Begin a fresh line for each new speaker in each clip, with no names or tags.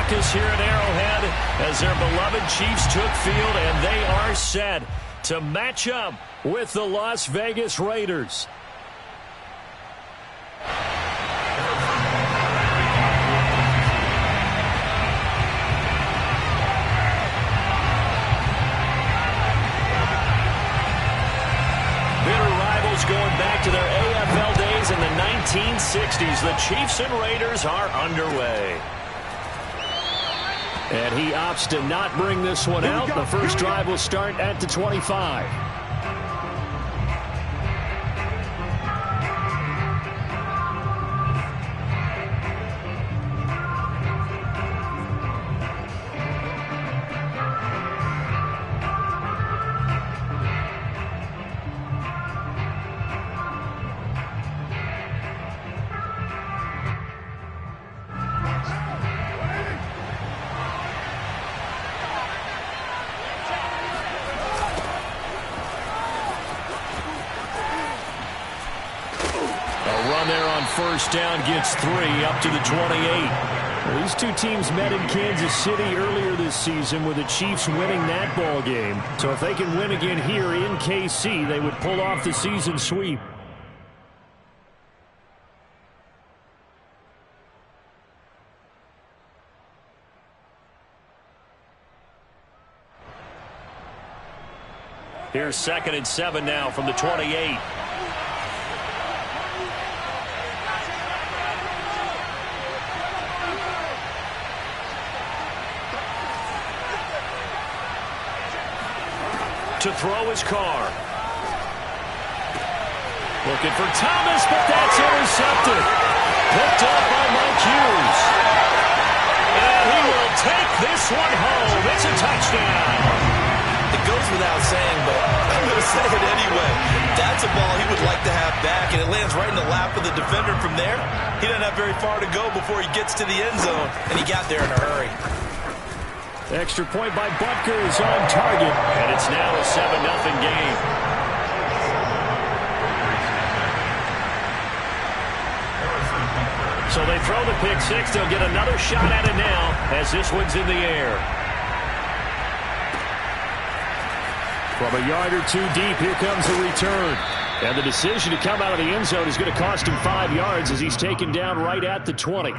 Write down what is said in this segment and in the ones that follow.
raucous here at Arrowhead as their beloved Chiefs took field, and they are set to match up with the Las Vegas Raiders. Going back to their AFL days in the 1960s. The Chiefs and Raiders are underway. And he opts to not bring this one out. The first drive will start at the 25. First down gets 3 up to the 28. Well, these two teams met in Kansas City earlier this season with the Chiefs winning that ball game. So if they can win again here in KC, they would pull off the season sweep. Here's 2nd and 7 now from the 28. To throw his car. Looking for Thomas, but that's intercepted. Picked up by Mike Hughes. And he will take this one home. It's a touchdown.
It goes without saying, but I'm going to say it anyway. That's a ball he would like to have back, and it lands right in the lap of the defender. From there, he doesn't have very far to go before he gets to the end zone, and he got there in a hurry.
Extra point by Butker is on target, and it's now a 7-0 game. So they throw the pick six. They'll get another shot at it now as this one's in the air. From a yard or two deep, here comes the return. And the decision to come out of the end zone is going to cost him 5 yards as he's taken down right at the 20.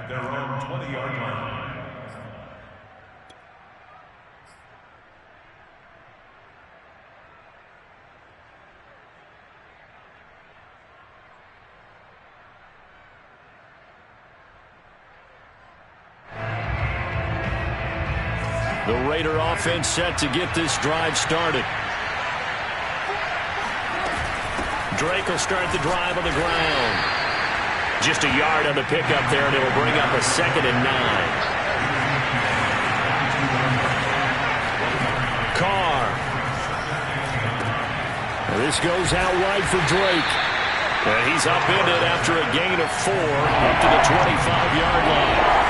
Their own 20-yard line.
The Raider offense set to get this drive started. Drake will start the drive on the ground. Just a yard on the pickup there, and it'll bring up a 2nd and 9. Carr. Well, this goes out wide for Drake. And he's upended after a gain of 4 up to the 25-yard line.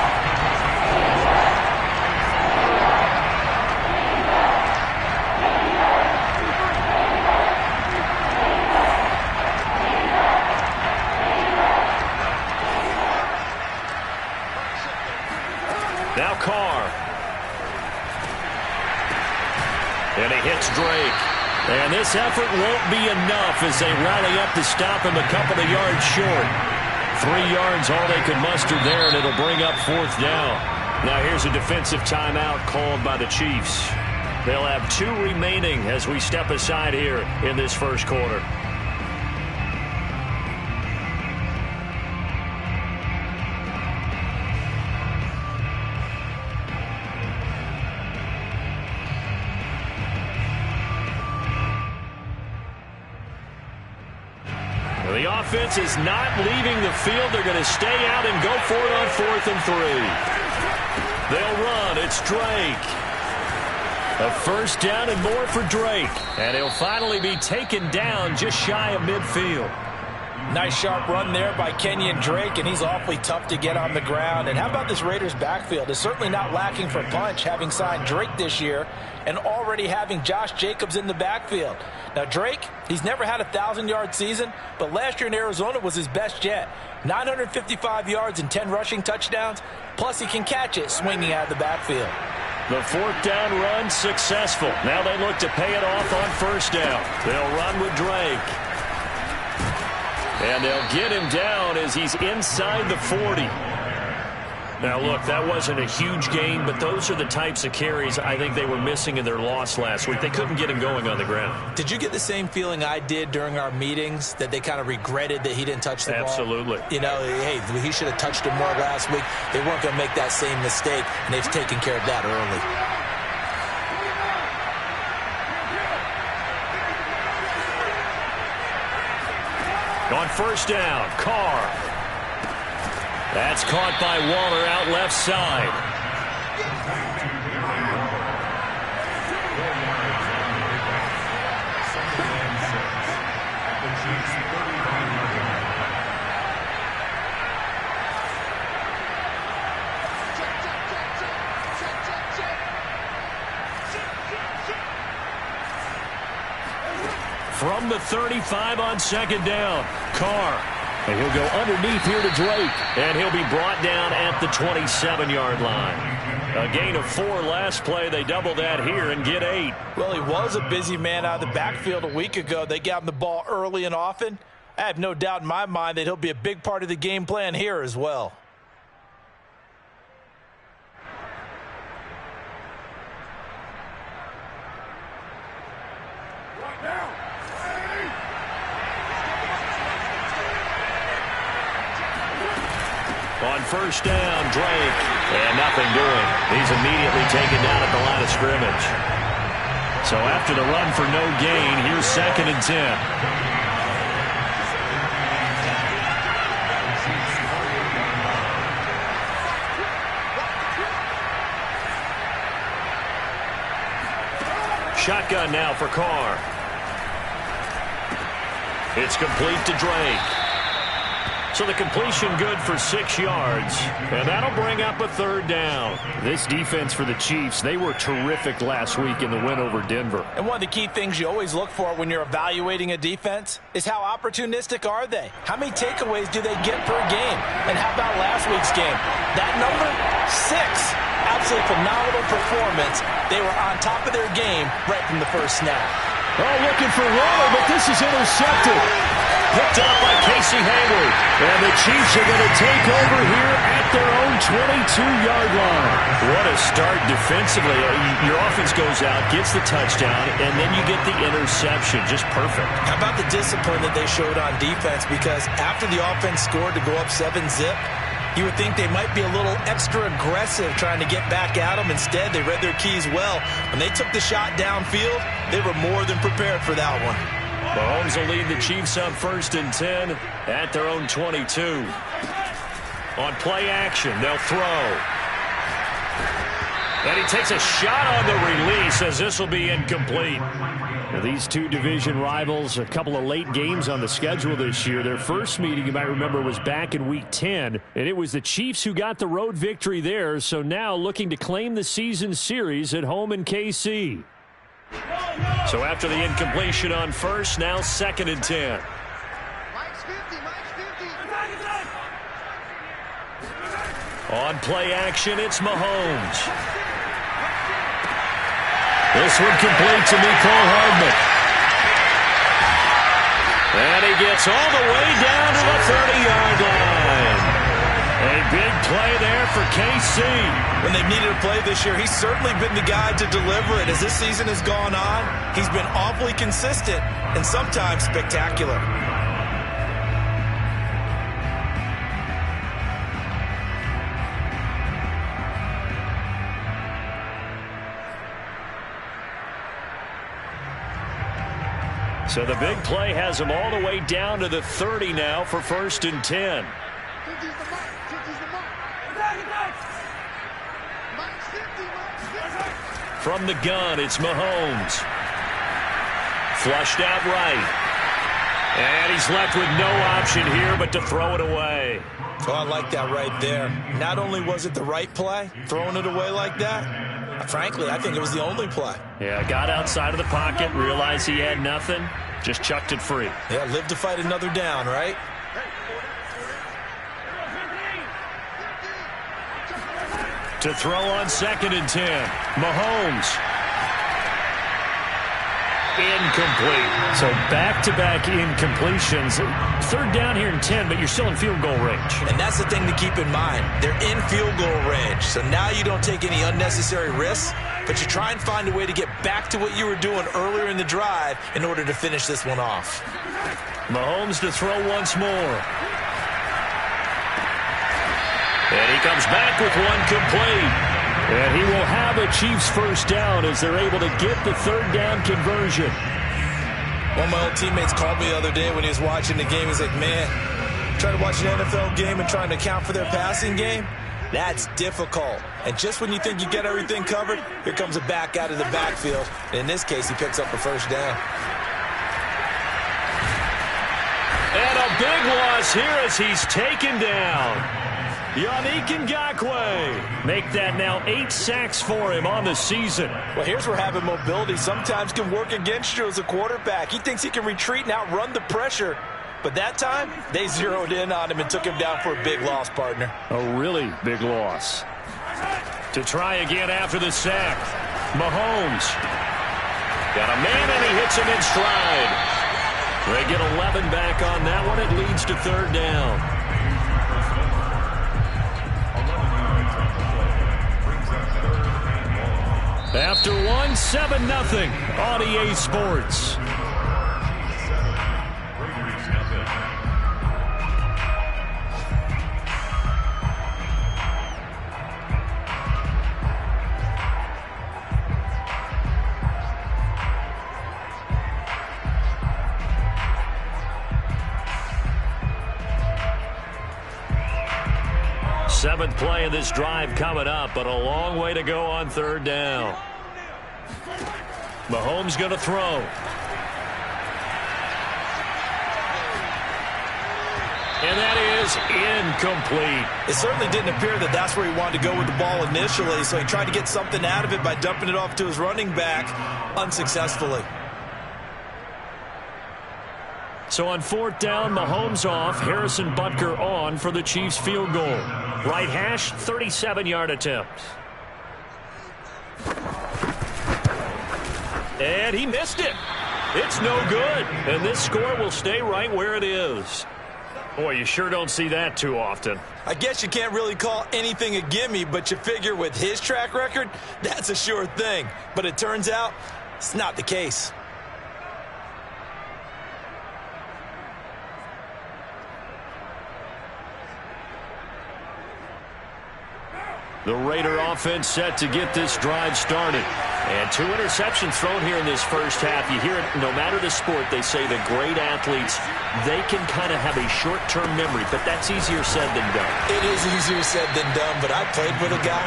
Now Carr. And he hits Drake. And this effort won't be enough as they rally up to stop him a couple of yards short. 3 yards all they could muster there, and it'll bring up 4th down. Now here's a defensive timeout called by the Chiefs. They'll have 2 remaining as we step aside here in this first quarter. The offense is not leaving the field. They're going to stay out and go for it on 4th and 3. They'll run. It's Drake. A first down and more for Drake. And he'll finally be taken down just shy of midfield.
Nice sharp run there by Kenyon Drake, and he's awfully tough to get on the ground. And how about this Raiders backfield? It's certainly not lacking for punch, having signed Drake this year and already having Josh Jacobs in the backfield. Now Drake, he's never had a 1,000-yard season, but last year in Arizona was his best yet. 955 yards and 10 rushing touchdowns, plus he can catch it swinging out of the backfield.
The fourth down run successful. Now they look to pay it off on first down. They'll run with Drake. And they'll get him down as he's inside the 40. Now, look, that wasn't a huge gain, but those are the types of carries I think they were missing in their loss last week. They couldn't get him going on the ground.
Did you get the same feeling I did during our meetings, that they kind of regretted that he didn't touch the ball?
Absolutely.
You know, hey, he should have touched it more last week. They weren't going to make that same mistake, and they've taken care of that early.
On first down, Carr. That's caught by Waller out left side. From the 35 on second down, Carr. And he'll go underneath here to Drake. And he'll be brought down at the 27-yard line. A gain of 4 last play. They double that here and get 8.
Well, he was a busy man out of the backfield a week ago. They got him the ball early and often. I have no doubt in my mind that he'll be a big part of the game plan here as well.
On first down, Drake. And nothing doing. He's immediately taken down at the line of scrimmage. So after the run for no gain, here's 2nd and 10. Shotgun now for Carr. It's complete to Drake. So the completion good for 6 yards, and that'll bring up a 3rd down. This defense for the Chiefs, they were terrific last week in the win over Denver.
And one of the key things you always look for when you're evaluating a defense is how opportunistic are they? How many takeaways do they get per game? And how about last week's game? That number, 6. Absolutely phenomenal performance. They were on top of their game right from the first snap.
Oh, looking for Waller, but this is intercepted. Picked up by Casey Hayward. And the Chiefs are going to take over here at their own 22-yard line. What a start defensively. Your offense goes out, gets the touchdown, and then you get the interception. Just perfect.
How about the discipline that they showed on defense? Because after the offense scored to go up 7-zip, you would think they might be a little extra aggressive trying to get back at them. Instead, they read their keys well. When they took the shot downfield, they were more than prepared for that one.
Mahomes will lead the Chiefs up 1st and 10 at their own 22. On play action, they'll throw. And he takes a shot on the release as this will be incomplete. Now, these two division rivals, a couple of late games on the schedule this year. Their first meeting, you might remember, was back in Week 10, and it was the Chiefs who got the road victory there, so now looking to claim the season series at home in KC. So after the incompletion on first, now 2nd and 10. On play action, it's Mahomes. This one complete to Mecole Hardman. And he gets all the way down to the 30-yard line. A big play there for KC.
When they've needed a play this year, he's certainly been the guy to deliver it. As this season has gone on, he's been awfully consistent and sometimes spectacular.
So the big play has him all the way down to the 30 now for 1st and 10. From the gun, it's Mahomes. Flushed out right. And he's left with no option here but to throw it away.
Oh, I like that right there. Not only was it the right play, throwing it away like that, frankly, I think it was the only play.
Yeah, got outside of the pocket, realized he had nothing, just chucked it free.
Yeah, live to fight another down, right?
To throw on 2nd and 10. Mahomes. Incomplete. So back-to-back incompletions. 3rd down here and 10, but you're still in field goal range.
And that's the thing to keep in mind. They're in field goal range. So now you don't take any unnecessary risks, but you try and find a way to get back to what you were doing earlier in the drive in order to finish this one off.
Mahomes to throw once more. And he comes back with one complete. And he will have a Chiefs first down as they're able to get the 3rd down conversion.
One of my old teammates called me the other day when he was watching the game. He's like, man, trying to watch an NFL game and trying to account for their passing game, that's difficult. And just when you think you get everything covered, here comes a back out of the backfield. And in this case, he picks up a first down.
And a big loss here as he's taken down. Yannick Ngakoue. Make that now 8 sacks for him on the season.
Well, here's where having mobility sometimes can work against you as a quarterback. He thinks he can retreat and outrun the pressure. But that time, they zeroed in on him and took him down for a big loss, partner.
A really big loss. To try again after the sack. Mahomes. Got a man and he hits him in stride. They get 11 back on that one. It leads to 3rd down. After one, 7-0 on EA Sports. Seventh play of this drive coming up, but a long way to go on 3rd down. Mahomes going to throw. And that is incomplete.
It certainly didn't appear that that's where he wanted to go with the ball initially, so he tried to get something out of it by dumping it off to his running back unsuccessfully.
So on 4th down, Mahomes off, Harrison Butker on for the Chiefs field goal. Right hash, 37-yard attempt. And he missed it. It's no good. And this score will stay right where it is. Boy, you sure don't see that too often.
I guess you can't really call anything a gimme, but you figure with his track record, that's a sure thing. But it turns out it's not the case.
The Raider offense set to get this drive started. And 2 interceptions thrown here in this first half. You hear it, no matter the sport, they say the great athletes, they can kind of have a short-term memory, but that's easier said than done.
It is easier said than done, but I played with a guy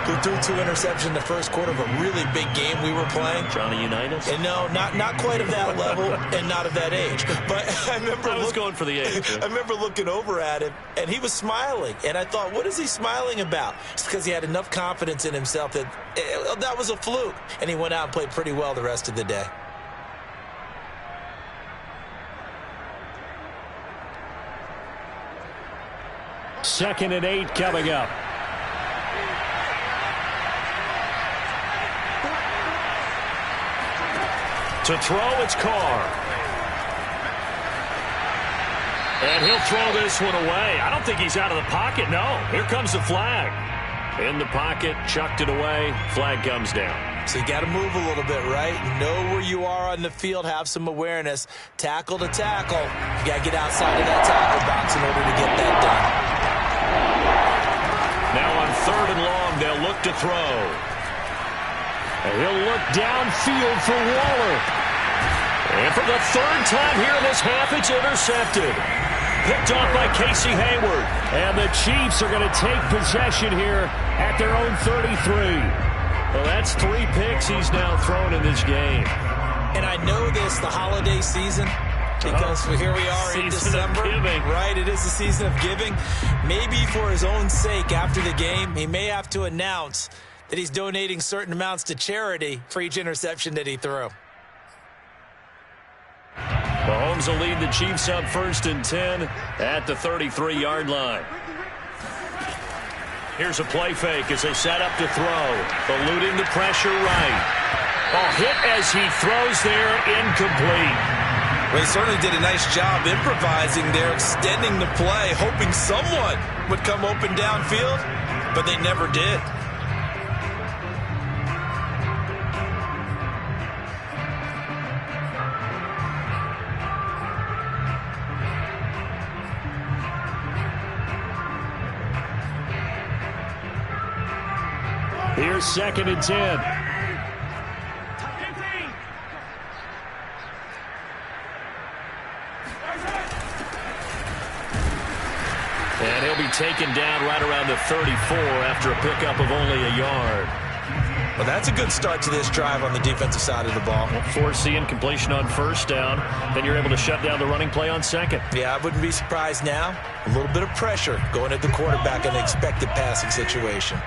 who threw 2 interceptions in the first quarter of a really big game we were playing.
Johnny Unitas?
And no, not quite of that level and not of that age. But I remember
I was going for the age.
I remember looking over at him, and he was smiling. And I thought, what is he smiling about? It's because he had enough confidence in himself that that was a fluke. And he went out and played pretty well the rest of the day.
Second and 8 coming up. To throw, it's Carr. And he'll throw this one away. I don't think he's out of the pocket, no. Here comes the flag. In the pocket, chucked it away, flag comes down.
So you got to move a little bit, right? Know where you are on the field, have some awareness. Tackle to tackle. You got to get outside of that tackle box in order to get that done.
Now on 3rd and long, they'll look to throw. And he'll look downfield for Waller. And for the 3rd time here in this half, it's intercepted. Picked off by Casey Hayward. And the Chiefs are going to take possession here at their own 33. Well, that's 3 picks he's now thrown in this game.
And I know this, the holiday season, Because here we are in December, right? It is the season of giving. Maybe for his own sake, after the game, he may have to announce that he's donating certain amounts to charity for each interception that he threw.
Mahomes will lead the Chiefs up 1st and 10 at the 33-yard line. Here's a play fake as they set up to throw. Eluding the pressure right. Ball hit as he throws there, incomplete.
Well, he certainly did a nice job improvising there, extending the play, hoping someone would come open downfield, but they never did.
Here's 2nd and 10. And he'll be taken down right around the 34 after a pickup of only a yard.
Well, that's a good start to this drive on the defensive side of the ball.
Force the incompletion on 1st down. Then you're able to shut down the running play on 2nd.
Yeah, I wouldn't be surprised now. A little bit of pressure going at the quarterback in an expected passing situation.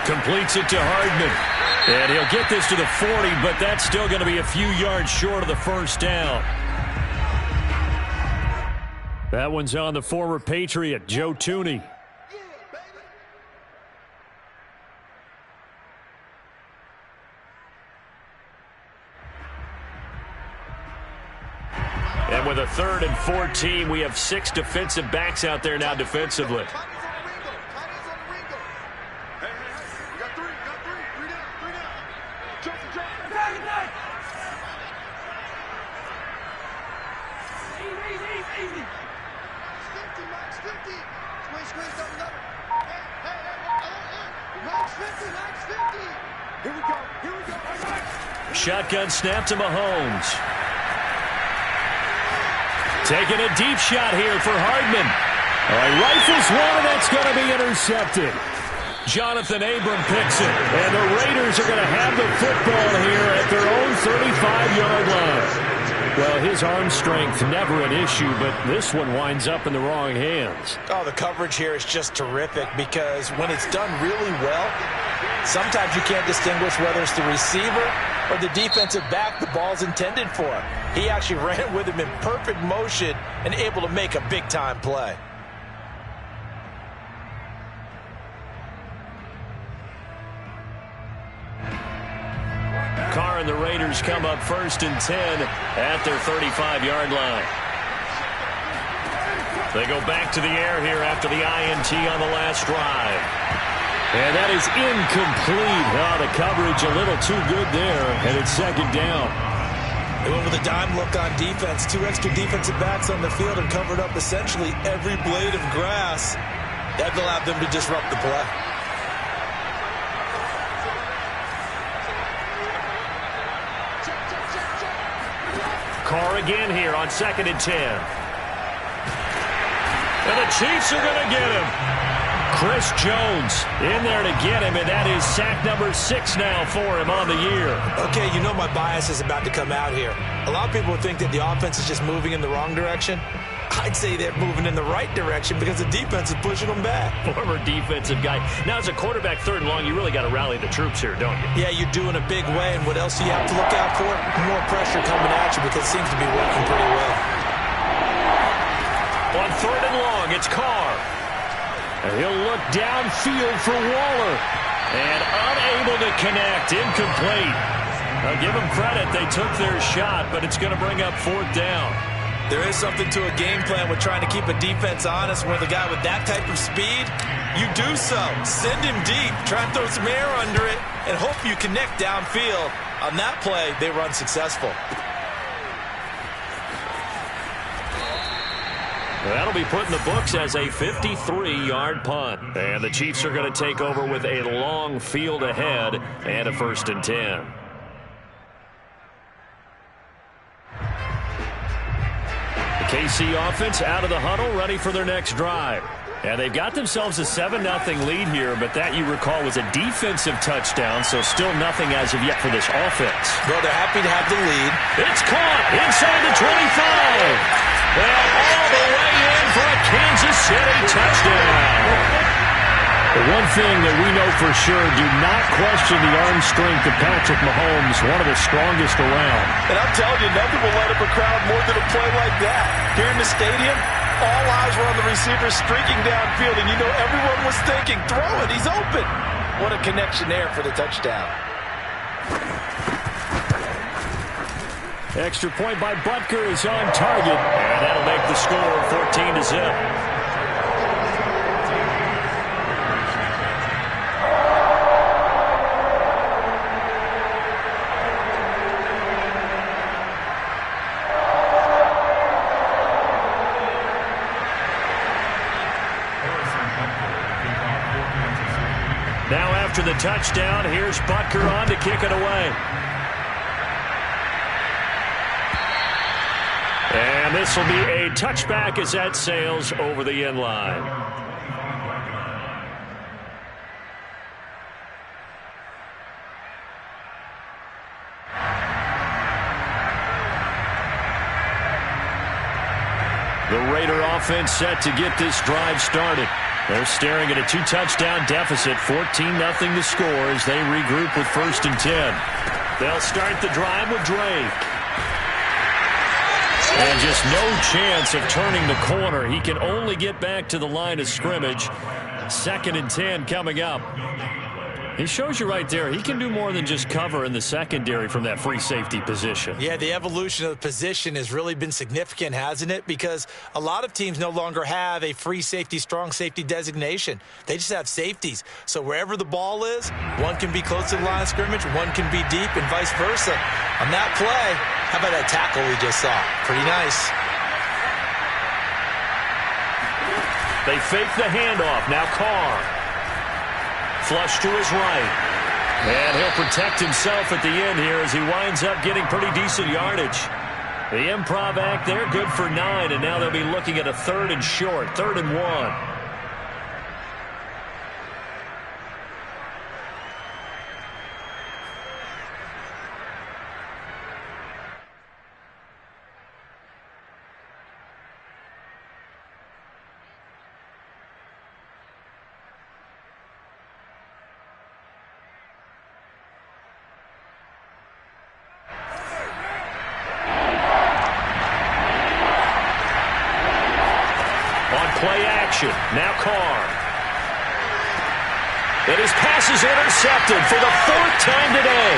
Completes it to Hardman. And he'll get this to the 40, but that's still going to be a few yards short of the 1st down. That one's on the former Patriot, Joe Thuney. And with a 3rd and 14, we have 6 defensive backs out there now defensively. Shotgun snap to Mahomes. Taking a deep shot here for Hardman. He rifles one, and that's going to be intercepted. Jonathan Abram picks it, and the Raiders are going to have the football here at their own 35-yard line. Well, his arm strength never an issue, but this one winds up in the wrong hands.
Oh, the coverage here is just terrific because when it's done really well, sometimes you can't distinguish whether it's the receiver or the defensive back the ball's intended for. He actually ran with him in perfect motion and able to make a big-time play.
Carr and the Raiders come up 1st and 10 at their 35-yard line. They go back to the air here after the INT on the last drive. And that is incomplete. Oh, the coverage a little too good there, and it's 2nd down.
They went with a dime look on defense. 2 extra defensive backs on the field and covered up essentially every blade of grass. That allowed them to disrupt the play.
Carr again here on 2nd and 10. And the Chiefs are going to get him. Chris Jones in there to get him, and that is sack number 6 now for him on the year.
Okay, you know my bias is about to come out here. A lot of people think that the offense is just moving in the wrong direction. I'd say they're moving in the right direction because the defense is pushing them back.
Former defensive guy. Now, as a quarterback 3rd and long, you really got to rally the troops here, don't you?
Yeah, you're doing a big way, and what else do you have to look out for? More pressure coming at you because it seems to be working pretty well.
On 3rd and long, it's Carr. And he'll look downfield for Waller. And unable to connect. Incomplete. I'll give them credit. They took their shot, but it's going to bring up 4th down.
There is something to a game plan with trying to keep a defense honest. With a guy with that type of speed, you do so. Send him deep. Try and throw some air under it and hope you connect downfield. On that play, they run successful.
That'll be put in the books as a 53-yard punt. And the Chiefs are going to take over with a long field ahead and a 1st and 10. The KC offense out of the huddle, ready for their next drive. And they've got themselves a 7-0 lead here, but that, you recall, was a defensive touchdown, so still nothing as of yet for this offense.
Well, they're happy to have the lead.
It's caught inside the 25. And all the way in for a Kansas City touchdown. The one thing that we know for sure, do not question the arm strength of Patrick Mahomes, one of the strongest around.
And I'm telling you, nothing will light up a crowd more than a play like that. Here in the stadium, all eyes were on the receiver streaking downfield, and you know everyone was thinking, throw it, he's open. What a connection there for the touchdown.
Extra point by Butker is on target, and that'll make the score 14-0. Now after the touchdown, here's Butker on to kick it away. And this will be a touchback as that sails over the end line. The Raider offense set to get this drive started. They're staring at a 2-touchdown deficit, 14-0 the score as they regroup with 1st and 10. They'll start the drive with Drake. And just no chance of turning the corner. He can only get back to the line of scrimmage. 2nd and 10 coming up. He shows you right there, he can do more than just cover in the secondary from that free safety position.
Yeah, the evolution of the position has really been significant, hasn't it? Because a lot of teams no longer have a free safety, strong safety designation. They just have safeties. So wherever the ball is, one can be close to the line of scrimmage, one can be deep, and vice versa. On that play, how about that tackle we just saw? Pretty nice.
They fake the handoff. Now Carr. Flush to his right. And he'll protect himself at the end here as he winds up getting pretty decent yardage. The improv act there, good for 9, and now they'll be looking at a 3rd and short, 3rd and 1. Play action. Now Carr. And his pass is intercepted for the 4th time today.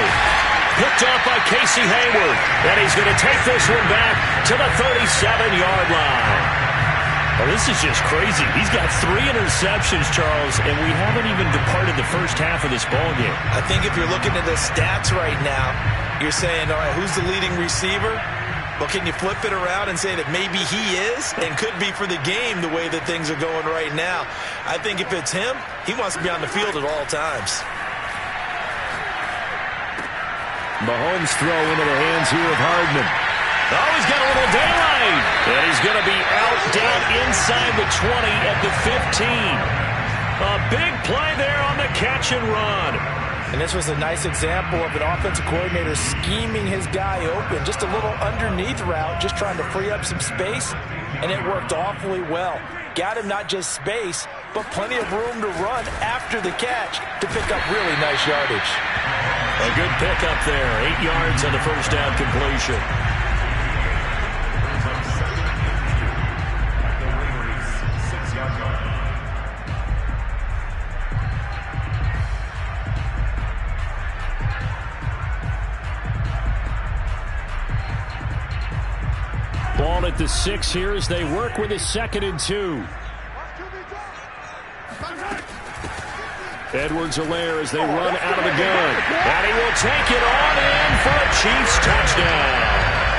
Picked off by Casey Hayward. And he's going to take this one back to the 37-yard line. Well, this is just crazy. He's got 3 interceptions, Charles, and we haven't even departed the first half of this ballgame.
I think if you're looking at the stats right now, you're saying, all right, who's the leading receiver? Well, can you flip it around and say that maybe he is and could be for the game the way that things are going right now? I think if it's him, he wants to be on the field at all times.
Mahomes throw into the hands here of Hardman. Oh, he's got a little daylight. And he's going to be out down inside the 20 at the 15. A big play there on the catch and run.
And this was a nice example of an offensive coordinator scheming his guy open. Just a little underneath route, just trying to free up some space, and it worked awfully well. Got him not just space, but plenty of room to run after the catch to pick up really nice yardage.
A good pickup there. 8 yards on the first down completion. Ball at the 6 here as they work with a 2nd and 2. Edwards-Helaire as they run out of the gun. And he will take it on in for a Chiefs touchdown.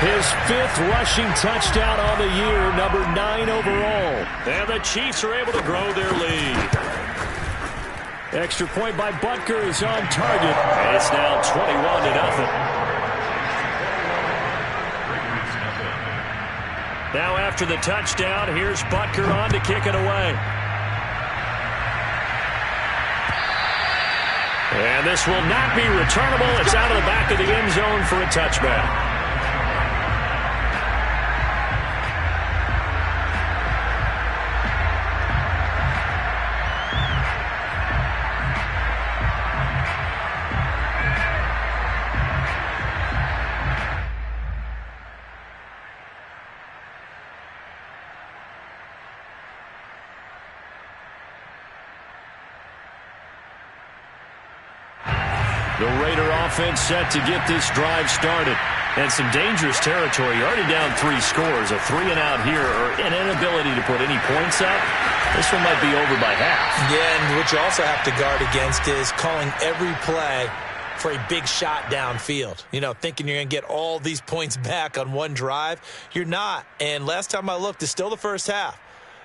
His 5th rushing touchdown on the year, number 9 overall. And the Chiefs are able to grow their lead. Extra point by Butker is on target. And it's now 21-0. Now after the touchdown, here's Butker on to kick it away. And this will not be returnable. It's out of the back of the end zone for a touchback. The Raider offense set to get this drive started. And some dangerous territory. You're already down 3 scores. A 3-and-out here, or an inability to put any points up. This one might be over by half.
Yeah, and what you also have to guard against is calling every play for a big shot downfield. You know, thinking you're going to get all these points back on one drive. You're not. And last time I looked, it's still the first half.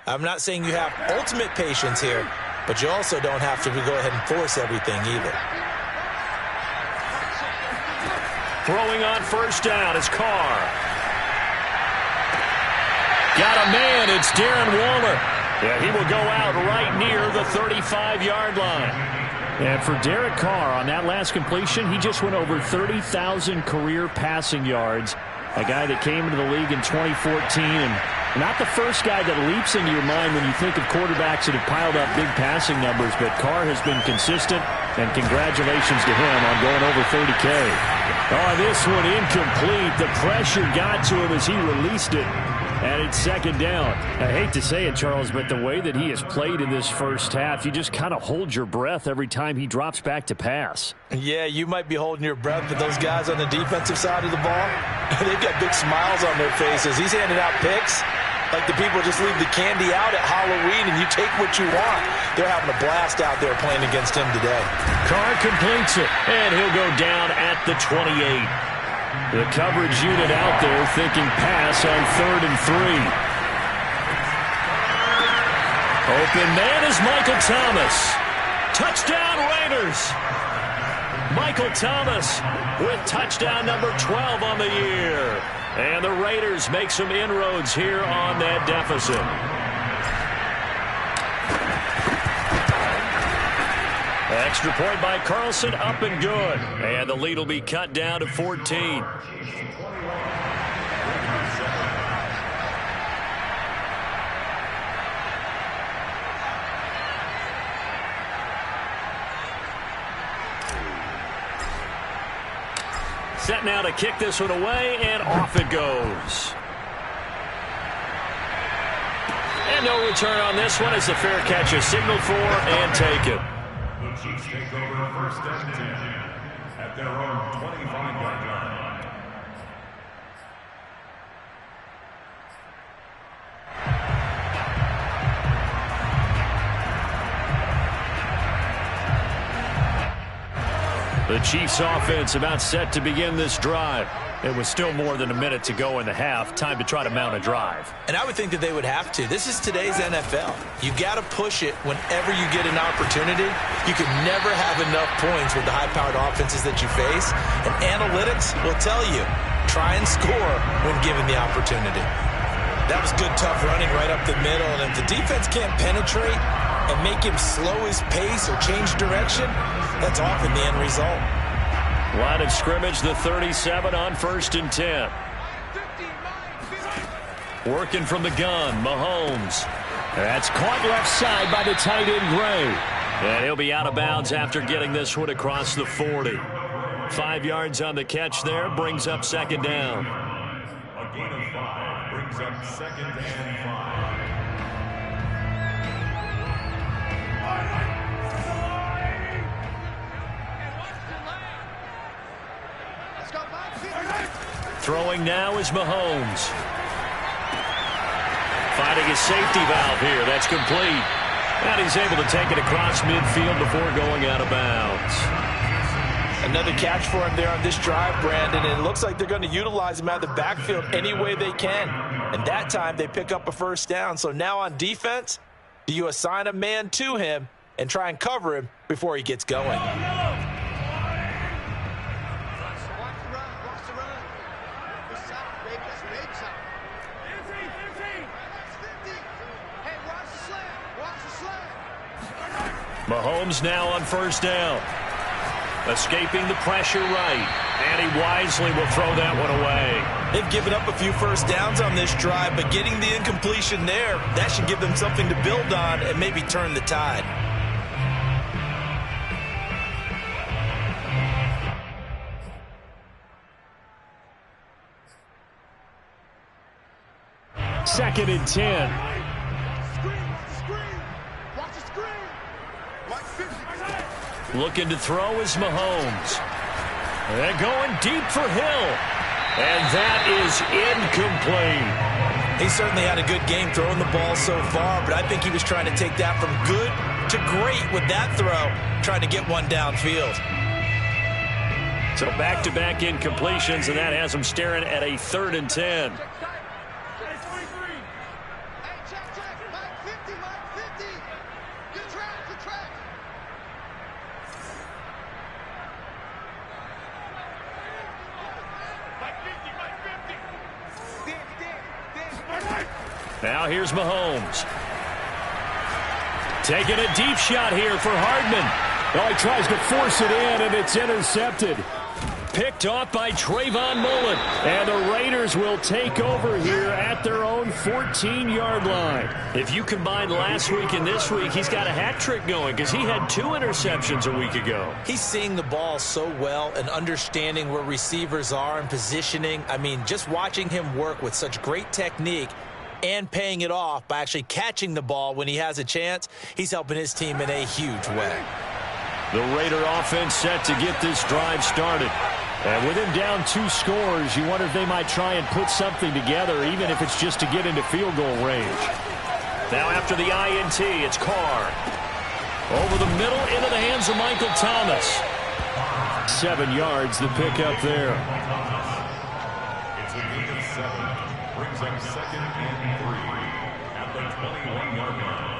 I'm not saying you have ultimate patience here, but you also don't have to go ahead and force everything either.
Throwing on first down is Carr. Got a man. It's Darren Waller. Yeah, he will go out right near the 35-yard line. And for Derek Carr, on that last completion, he just went over 30,000 career passing yards. A guy that came into the league in 2014, and not the first guy that leaps into your mind when you think of quarterbacks that have piled up big passing numbers, but Carr has been consistent, and congratulations to him on going over 30K. Oh, this one incomplete. The pressure got to him as he released it, and it's second down. I hate to say it, Charles, but the way that he has played in this first half, you just kind of hold your breath every time he drops back to pass.
Yeah, you might be holding your breath, but those guys on the defensive side of the ball, they've got big smiles on their faces. He's handing out picks like the people just leave the candy out at Halloween and you take what you want. They're having a blast out there playing against him today.
Carr completes it, and he'll go down at the 28. The coverage unit out there thinking pass on 3rd and 3. Open man is Michael Thomas. Touchdown Raiders. Michael Thomas with touchdown number 12 on the year. And the Raiders make some inroads here on that deficit. Extra point by Carlson, up and good. And the lead will be cut down to 14. Set now to kick this one away, and off it goes. And no return on this one as the fair catch is signaled for and taken.
The Chiefs take over first and 10 at their own 25-yard line.
The Chiefs offense about set to begin this drive. It was still more than a minute to go in the half. Time to try to mount a drive.
And I would think that they would have to. This is today's NFL. You got to push it whenever you get an opportunity. You can never have enough points with the high-powered offenses that you face. And analytics will tell you, try and score when given the opportunity. That was good, tough running right up the middle. And if the defense can't penetrate and make him slow his pace or change direction, that's often the end result.
Line of scrimmage, the 37 on 1st and 10. Working from the gun, Mahomes. That's caught left side by the tight end, Gray. And he'll be out of bounds after getting this one across the 40. 5 yards on the catch there, brings up second down.
A gain of 5 brings up 2nd and 5.
Throwing now is Mahomes. Finding his safety valve here. That's complete. And he's able to take it across midfield before going out of bounds.
Another catch for him there on this drive, Brandon. And it looks like they're going to utilize him out of the backfield any way they can. And that time they pick up a first down. So now on defense, do you assign a man to him and try and cover him before he gets going?
Mahomes now on first down. Escaping the pressure right. And he wisely will throw that one away.
They've given up a few first downs on this drive, but getting the incompletion there, that should give them something to build on and maybe turn the tide.
Second and 10. Looking to throw is Mahomes. They're going deep for Hill. And that is incomplete.
He certainly had a good game throwing the ball so far, but I think he was trying to take that from good to great with that throw, trying to get one downfield.
So back-to-back incompletions, and that has him staring at a 3rd and 10. Now here's Mahomes. Taking a deep shot here for Hardman. Oh, he tries to force it in, and it's intercepted. Picked off by Trayvon Mullen. And the Raiders will take over here at their own 14-yard line. If you combine last week and this week, he's got a hat trick going because he had 2 interceptions a week ago.
He's seeing the ball so well and understanding where receivers are and positioning. I mean, just watching him work with such great technique and paying it off by actually catching the ball when he has a chance, he's helping his team in a huge way.
The Raider offense set to get this drive started. And with him down 2 scores, you wonder if they might try and put something together, even if it's just to get into field goal range. Now after the INT, it's Carr. Over the middle, into the hands of Michael Thomas. 7 yards, the pickup there.
It's a gain of 7. Brings up 2nd and 3 at the 21-yard line.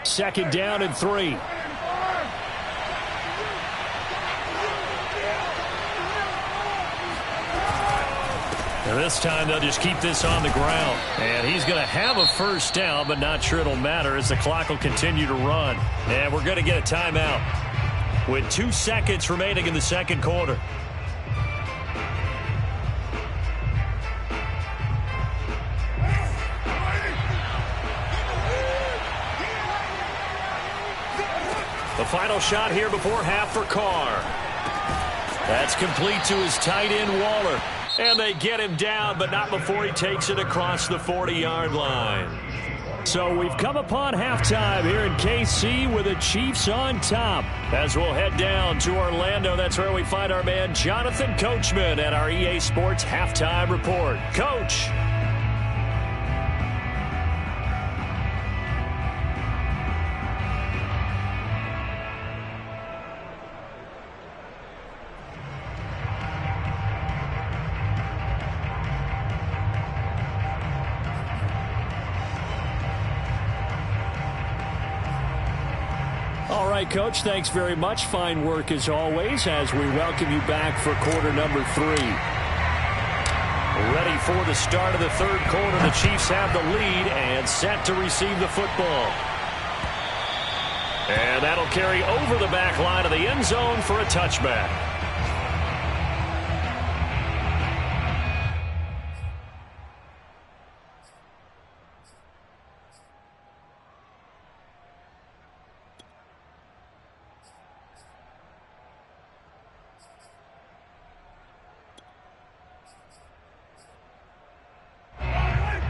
Second down and 3. And this time they'll just keep this on the ground. And he's going to have a first down, but not sure it'll matter as the clock will continue to run. And we're going to get a timeout with 2 seconds remaining in the second quarter. The final shot here before half for Carr. That's complete to his tight end, Waller. And they get him down, but not before he takes it across the 40-yard line. So we've come upon halftime here in KC with the Chiefs on top. As we'll head down to Orlando, that's where we find our man Jonathan Coachman at our EA Sports Halftime Report. Coach. All right, Coach, thanks very much. Fine work as always as we welcome you back for quarter number 3. Ready for the start of the third quarter. The Chiefs have the lead and set to receive the football. And that'll carry over the back line of the end zone for a touchback.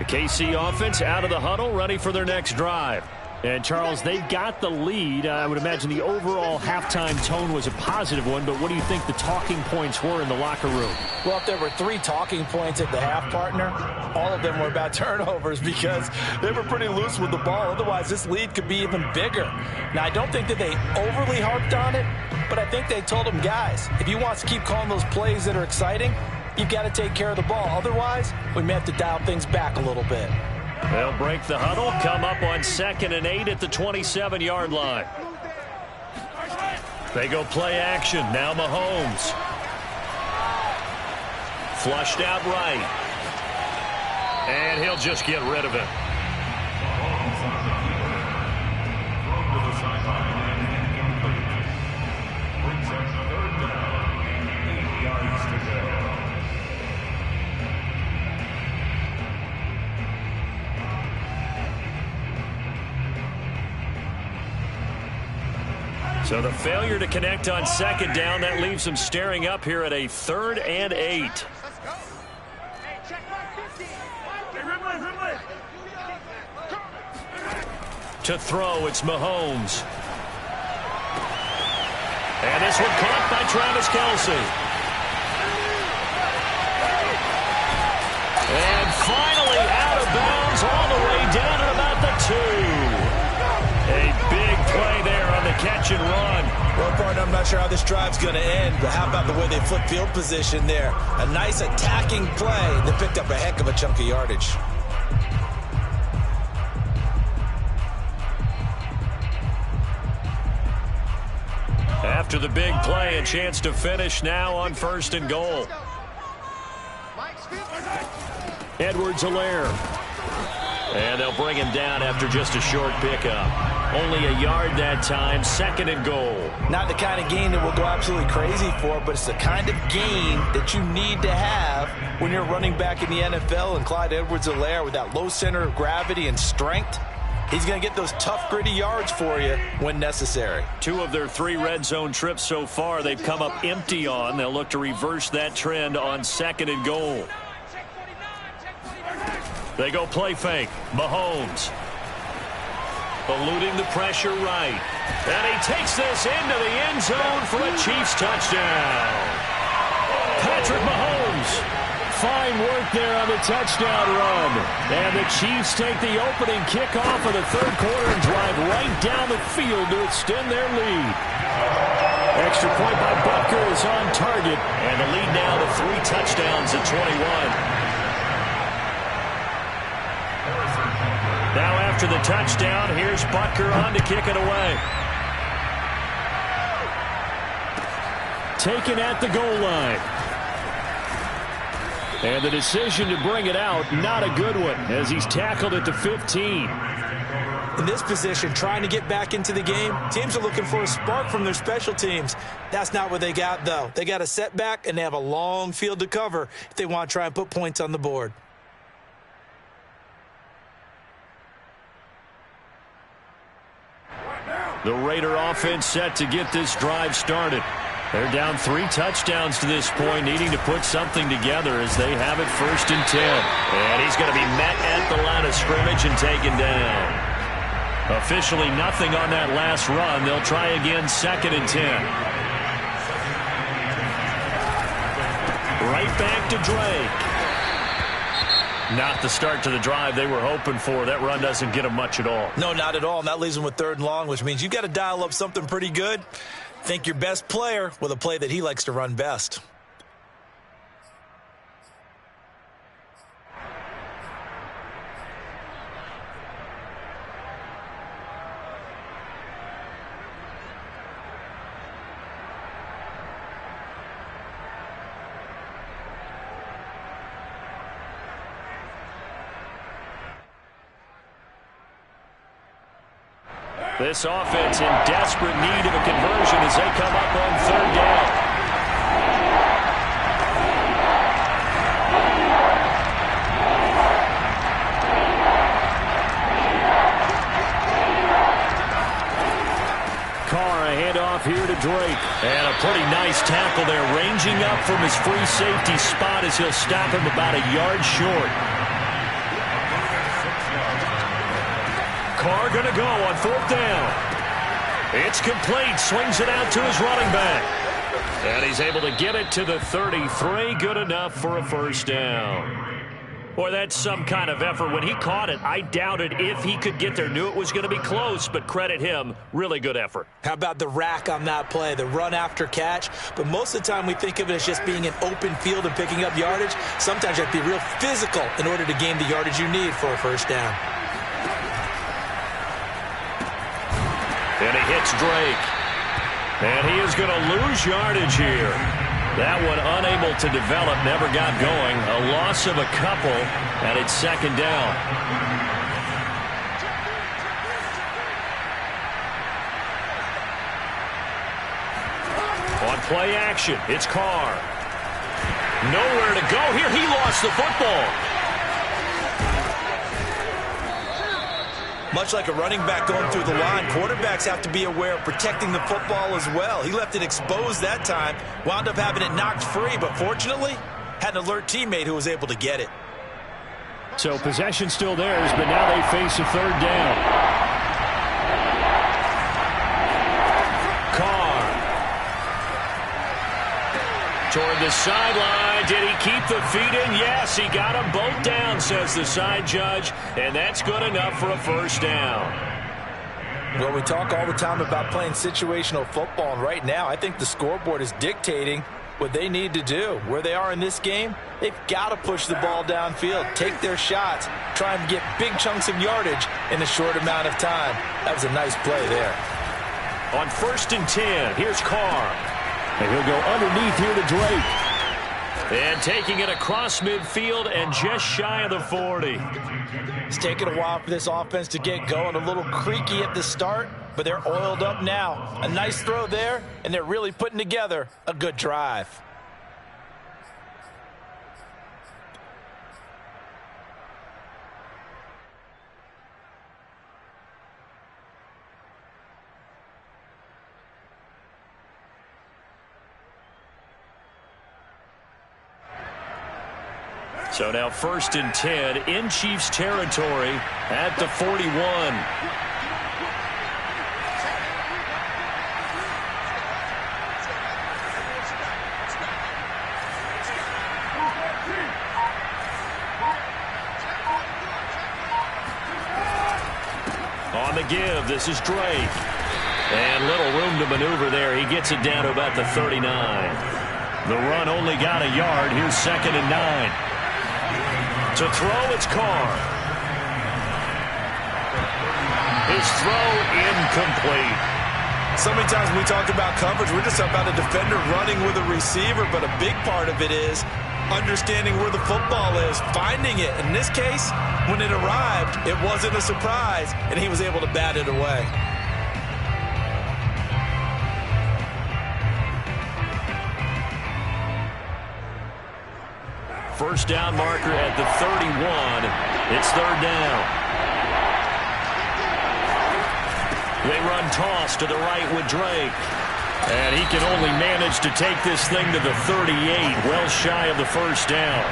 KC offense out of the huddle, ready for their next drive. And, Charles, they've got the lead. I would imagine the overall halftime tone was a positive one, but what do you think the talking points were in the locker room?
Well, if there were 3 talking points at the half, partner, all of them were about turnovers because they were pretty loose with the ball. Otherwise, this lead could be even bigger. Now, I don't think that they overly harped on it, but I think they told them, guys, if you want to keep calling those plays that are exciting, you've got to take care of the ball. Otherwise, we may have to dial things back a little bit.
They'll break the huddle, come up on 2nd and 8 at the 27-yard line. They go play action. Now Mahomes. Flushed out right. And he'll just get rid of it. So the failure to connect on second down, that leaves them staring up here at a 3rd and 8. To throw, it's Mahomes. And this one caught by Travis Kelce. And finally out of bounds all the way down at about the 2. A big play there on the catch and run.
Well, partner, I'm not sure how this drive's going to end, but how about the way they flip field position there? A nice attacking play. They picked up a heck of a chunk of yardage.
After the big play, a chance to finish now on 1st and goal. Edwards-Helaire. And they'll bring him down after just a short pickup. Only a yard that time, 2nd and goal.
Not the kind of gain that we'll go absolutely crazy for, but it's the kind of gain that you need to have when you're running back in the NFL. And Clyde Edwards-Helaire, with that low center of gravity and strength, he's going to get those tough, gritty yards for you when necessary. 2
of their 3 red zone trips so far, they've come up empty on. They'll look to reverse that trend on 2nd and goal. They go play fake. Mahomes. Eluding the pressure right. And he takes this into the end zone for a Chiefs touchdown. Patrick Mahomes. Fine work there on the touchdown run. And the Chiefs take the opening kickoff of the 3rd quarter and drive right down the field to extend their lead. Extra point by Butker is on target. And the lead now to 3 touchdowns at 21. Now after the touchdown, here's Butker on to kick it away. Taken at the goal line. And the decision to bring it out, not a good one, as he's tackled at the 15.
In this position, trying to get back into the game, teams are looking for a spark from their special teams. That's not what they got, though. They got a setback, and they have a long field to cover if they want to try and put points on the board.
The Raider offense set to get this drive started. They're down 3 touchdowns to this point, needing to put something together as they have it 1st and 10. And he's going to be met at the line of scrimmage and taken down. Officially nothing on that last run. They'll try again 2nd and 10. Right back to Drake. Not the start to the drive they were hoping for. That run doesn't get them much at all.
No, not at all. And that leaves them with 3rd and long, which means you've got to dial up something pretty good. Think your best player with a play that he likes to run best.
This offense in desperate need of a conversion as they come up on 3rd down. Carr, a handoff here to Drake. And a pretty nice tackle there, ranging up from his free safety spot as he'll stop him about a yard short. Carr going to go on 4th down. It's complete. Swings it out to his running back. And he's able to get it to the 33. Good enough for a 1st down. Boy, that's some kind of effort. When he caught it, I doubted if he could get there. Knew it was going to be close, but credit him. Really good effort.
How about the rack on that play, the run after catch? But most of the time we think of it as just being an open field and picking up yardage. Sometimes you have to be real physical in order to gain the yardage you need for a 1st down. And he hits Drake. And he is going to lose yardage here.
That one unable to develop, never got going. A loss of a couple, and it's second down. On play action, it's Carr. Nowhere to go here. He lost the football.
Much like a running back going through the line, quarterbacks have to be aware of protecting the football as well. He left it exposed that time, wound up having it knocked free, but fortunately, had an alert teammate who was able to get it.
So possession still theirs, but now they face a third down. Carr. Toward the sideline. Did he keep the feet in? Yes, he got them both down, says the side judge, and that's good enough for a first down.
Well, we talk all the time about playing situational football, and right now I think the scoreboard is dictating what they need to do. Where they are in this game, they've got to push the ball downfield, take their shots, try and get big chunks of yardage in a short amount of time. That was a nice play there.
On 1st and 10, here's Carr. And he'll go underneath here to Drake. And taking it across midfield and just shy of the 40.
It's taken a while for this offense to get going. A little creaky at the start, but they're oiled up now. A nice throw there, and they're really putting together a good drive.
So now 1st and 10 in Chiefs territory at the 41. On the give, this is Drake. And little room to maneuver there. He gets it down to about the 39. The run only got a yard. Here's 2nd and 9. To throw, it's Carr. His throw incomplete.
So many times when we talk about coverage, we're just about a defender running with a receiver, but a big part of it is understanding where the football is, finding it. In this case, when it arrived, it wasn't a surprise, and he was able to bat it away.
First down marker at the 31. It's 3rd down. They run toss to the right with Drake. And he can only manage to take this thing to the 38, well shy of the first down.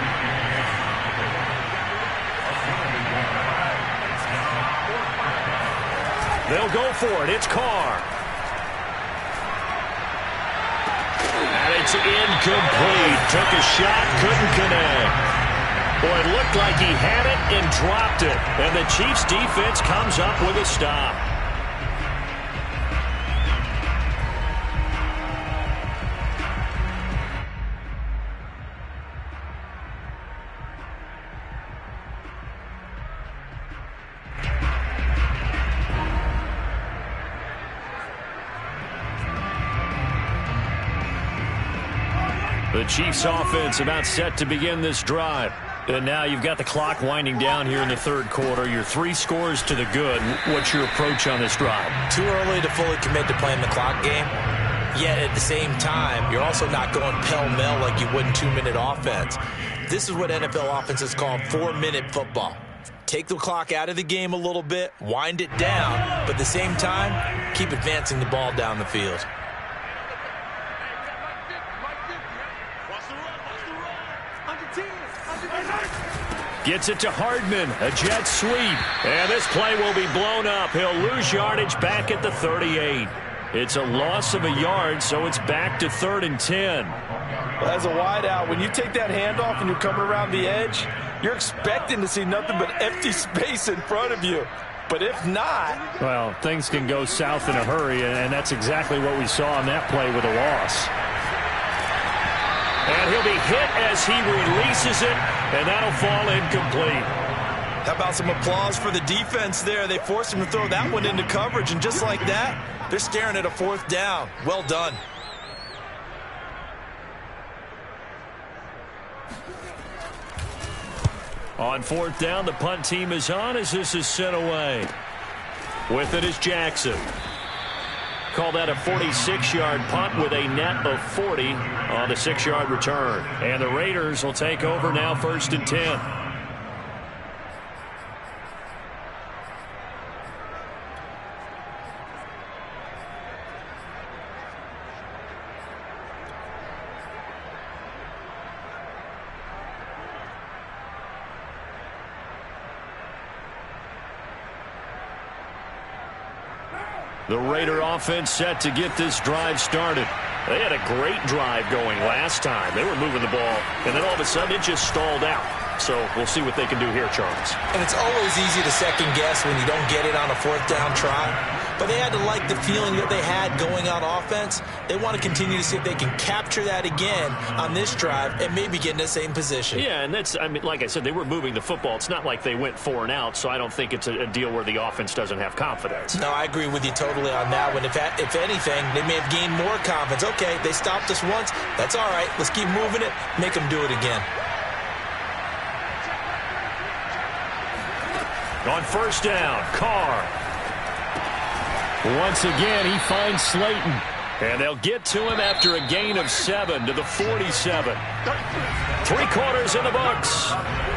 They'll go for it. It's Carr. It's incomplete. Took a shot, couldn't connect. Boy, it looked like he had it and dropped it. And the Chiefs defense comes up with a stop. The Chiefs offense about set to begin this drive. And now you've got the clock winding down here in the 3rd quarter. Your 3 scores to the good. What's your approach on this drive?
Too early to fully commit to playing the clock game. Yet at the same time, you're also not going pell-mell like you would in 2-minute offense. This is what NFL offenses call 4-minute football. Take the clock out of the game a little bit, wind it down, but at the same time, keep advancing the ball down the field.
Gets it to Hardman, a jet sweep. And this play will be blown up. He'll lose yardage back at the 38. It's a loss of a yard, so it's back to 3rd and 10.
Well, as a wideout, when you take that handoff and you're coming around the edge, you're expecting to see nothing but empty space in front of you. But if not...
Well, things can go south in a hurry, and that's exactly what we saw on that play with a loss. And he'll be hit as he releases it, and that'll fall incomplete.
How about some applause for the defense there? They forced him to throw that one into coverage, and just like that, they're staring at a 4th down. Well done.
On fourth down, the punt team is on as this is sent away. With it is Jackson. Call that a 46-yard punt with a net of 40 on the 6-yard return. And the Raiders will take over now, 1st and 10. The Raider offense set to get this drive started. They had a great drive going last time. They were moving the ball, and then all of a sudden it just stalled out. So we'll see what they can do here, Charles.
And it's always easy to second guess when you don't get it on a 4th down try. But they had to like the feeling that they had going on offense. They want to continue to see if they can capture that again on this drive and maybe get in the same position.
Yeah, and that's, I mean, like I said, they were moving the football. It's not like they went 4 and out, so I don't think it's a deal where the offense doesn't have confidence.
No, I agree with you totally on that one. If anything, they may have gained more confidence. Okay, they stopped us once. That's all right. Let's keep moving it. Make them do it again.
On 1st down, Carr. Once again, he finds Slayton. And they'll get to him after a gain of 7 to the 47. 3 quarters in the books.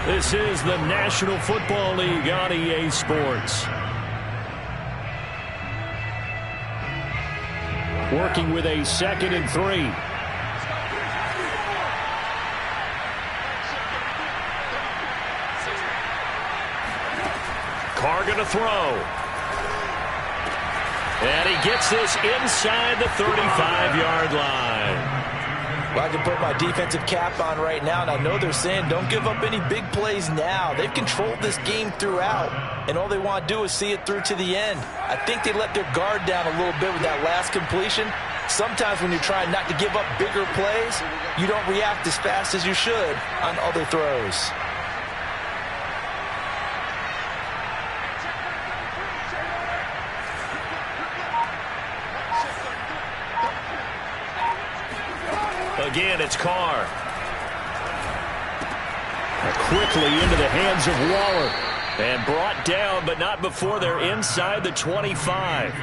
This is the National Football League on EA Sports. Working with a 2nd and 3. Carr going to throw. And he gets this inside the 35-yard line.
Well, I can put my defensive cap on right now, and I know they're saying don't give up any big plays now. They've controlled this game throughout, and all they want to do is see it through to the end. I think they let their guard down a little bit with that last completion. Sometimes when you're trying not to give up bigger plays, you don't react as fast as you should on other throws.
Again, it's Carr. Quickly into the hands of Waller. And brought down, but not before they're inside the 25.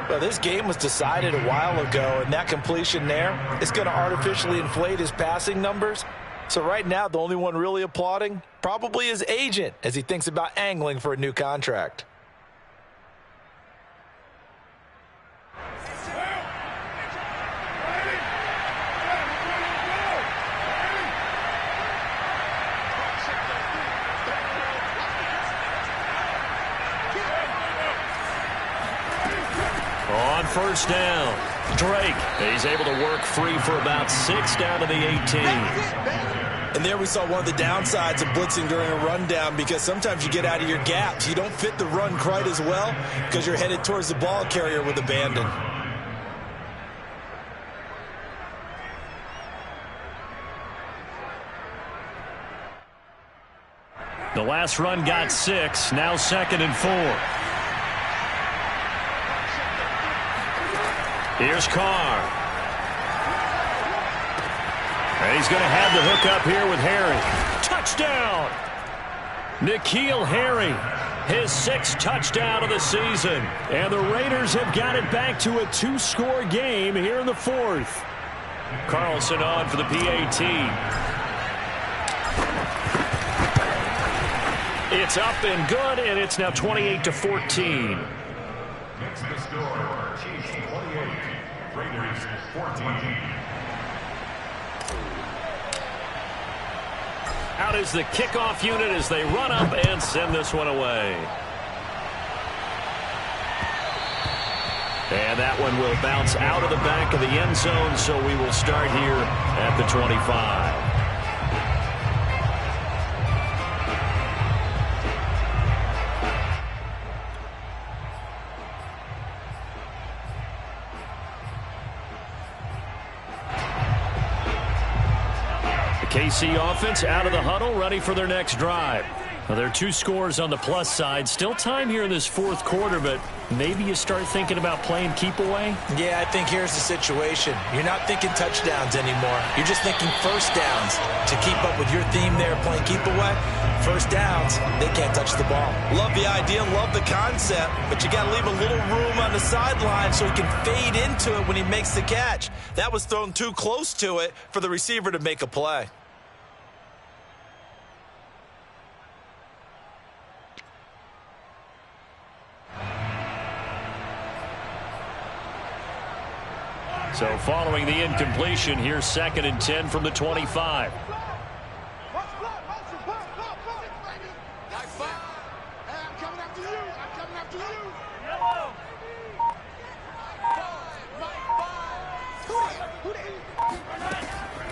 Well, this game was decided a while ago, and that completion there is going to artificially inflate his passing numbers. So right now, the only one really applauding probably his agent as he thinks about angling for a new contract.
On 1st down, Drake. He's able to work free for about 6 down to the 18.
And there we saw one of the downsides of blitzing during a rundown, because sometimes you get out of your gaps. You don't fit the run quite as well because you're headed towards the ball carrier with abandon.
The last run got 6, now 2nd and 4. Here's Carr. And he's going to have the hook up here with Harry. Touchdown! N'Keal Harry, his 6th touchdown of the season. And the Raiders have got it back to a 2-score game here in the 4th. Carlson on for the PAT. It's up and good, and it's now 28-14.
Next to score, Chiefs 28, Raiders 14.
Out is the kickoff unit as they run up and send this one away. And that one will bounce out of the back of the end zone, so we will start here at the 25. KC offense out of the huddle, ready for their next drive. Well, there are 2 scores on the plus side. Still time here in this fourth quarter, but maybe you start thinking about playing keep away?
Yeah, I think here's the situation. You're not thinking touchdowns anymore. You're just thinking first downs. To keep up with your theme there, playing keep away, first downs, they can't touch the ball. Love the idea, love the concept, but you got to leave a little room on the sideline so he can fade into it when he makes the catch. That was thrown too close to it for the receiver to make a play.
So following the incompletion, here's 2nd and 10 from the 25.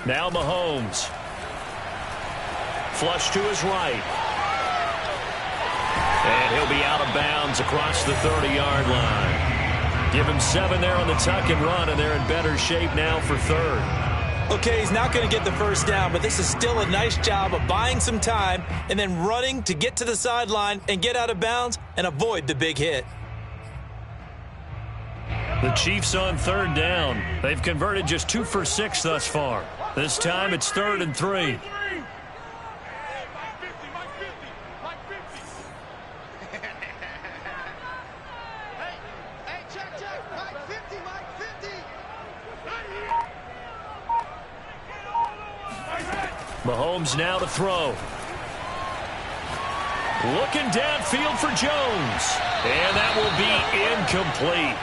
Now Mahomes. Flush to his right. And he'll be out of bounds across the 30-yard line. Give him 7 there on the tuck and run, and they're in better shape now for 3rd.
Okay, he's not going to get the first down, but this is still a nice job of buying some time and then running to get to the sideline and get out of bounds and avoid the big hit.
The Chiefs on 3rd down. They've converted just 2 for 6 thus far. This time it's 3rd and 3. Mahomes now to throw. Looking downfield for Jones. And that will be incomplete.